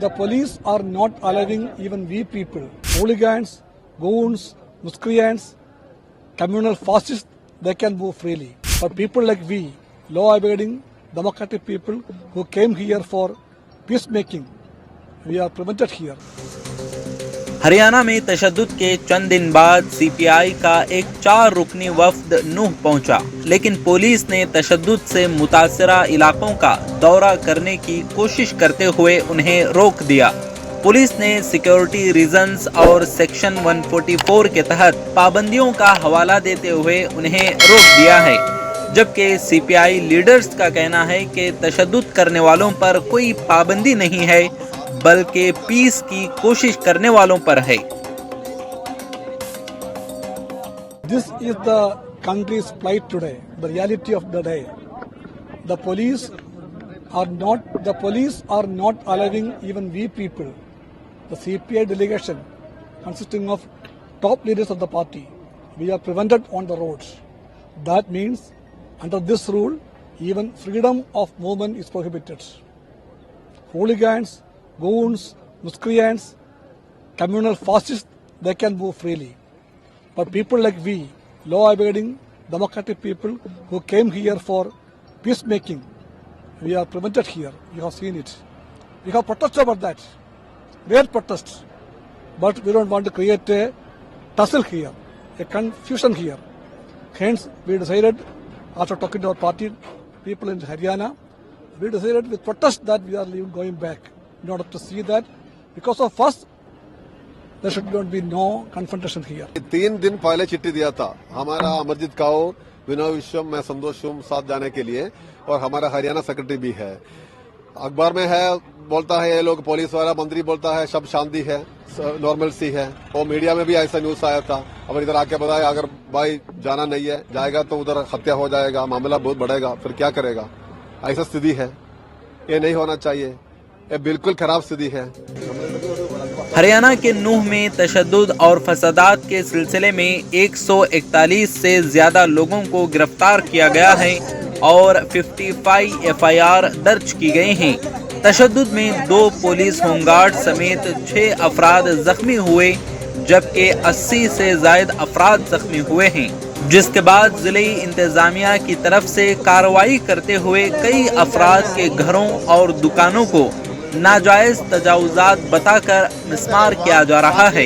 the police are not allowing even we people, hooligans, goons, miscreants, communal fascists, they can move freely. But people like we, law-abiding, democratic people who came here for peacemaking, we are prevented here. Haryana में तशद्दुद के चंद दिन बाद CPI का एक 4 रुकनी वफ्द नूह पहुंचा, लेकिन police ने तशद्दुद से मुतासरा इलाकों का दौरा करने की कोशिश करते हुए उन्हें रोक दिया। पुलिस ने सिक्योरिटी रीजंस और सेक्शन 144 के तहत पाबंदियों का हवाला देते हुए उन्हें रोक दिया है, जबकि सीपीआई लीडर्स का कहना है कि तशद्दुद करने वालों पर कोई पाबंदी नहीं है, बल्कि पीस की कोशिश करने वालों पर है। This is the country's plight today, the reality of the day. The police are not allowing even we people, the CPI delegation consisting of top leaders of the party, we are prevented on the roads. That means under this rule, even freedom of movement is prohibited. Hooligans, goons, miscreants, communal fascists, they can move freely. But people like we, law-abiding, democratic people who came here for peacemaking, we are prevented here. You have seen it. We have protested about that. Great protest. But we don't want to create a tussle here, a confusion here. Hence, we decided, after talking to our party people in Haryana, we decided with protest that we are going back in order to see that because of us, there should not be no confrontation here. 3 दिन पहले चिट्ठी दिया था हमारा अमरजीत काओ, विनोद विश्वम, मैं संतोषम साथ जाने के लिए, और हमारा हरियाणा सेक्रेटरी भी है। अखबार में है, बोलता है ये लोग, पुलिस वाला मंत्री बोलता है सब शांति है, नॉर्मल सी है, और मीडिया में भी ऐसा न्यूज आया था। अब इधर आके बताया अगर भाई जाना नहीं है, जाएगा तो उधर हत्या हो जाएगा, मामला बहुत बढ़ेगा, फिर क्या करेगा? ऐसा स्थिति है, ये नहीं होना चाहिए, ये बिल्कुल खराब स्थिति है। हरियाणा के नूह में तशद्दुद और फसादात के सिलसिले में 141 से ज्यादा लोगों को गिरफ्तार किया गया है और 55 एफआईआर दर्ज की गई हैं। तशद्दुद में 2 पुलिस होमगार्ड समेत 6 अफराद जख्मी हुए, जबकि 80 से जायद अफराद जख्मी हुए हैं, जिसके बाद जिले इंतजामिया की तरफ से कार्रवाई करते हुए कई अफराद के घरों और दुकानों को नाजायज तजावुजात बताकर मिस्मार किया जा रहा है।